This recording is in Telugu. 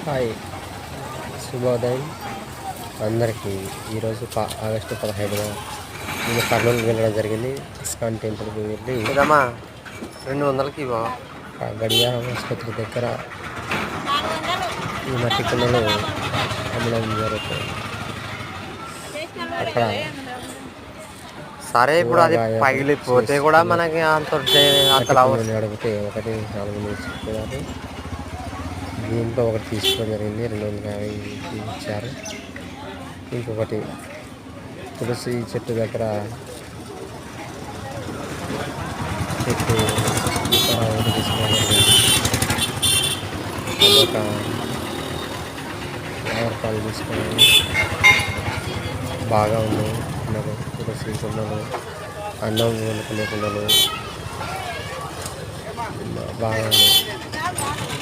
హాయ్, శుభోదయం అందరికీ. ఈరోజు ఆగస్టు 15న నేను కర్నూలుకి వెళ్ళడం జరిగింది. ఇస్కాన్ టెంపుల్కి వెళ్ళి 200కి గడియారం ఆసుపత్రి దగ్గర ఈ మట్టి కుండలు అమ్మడం జరుగుతుంది. అక్కడ సరే ఇప్పుడు అది పగిలిపోతే కూడా మనకి అంత అడిగితే 1.4 చెప్పారు. దీంట్లో ఒకటి తీసుకోవడం జరిగింది, 250 ఇచ్చారు. ఇంకొకటి తులసి చెట్టు దగ్గర చెట్టు ఒకటి తీసుకోవడం జరిగింది. అదొక 50 రూపాయలు తీసుకున్నాను. బాగా ఉన్నాయి కుండలు, తులసి కుండలు, అన్నం వండుకునే కుండలు బాగా ఉన్నాయి.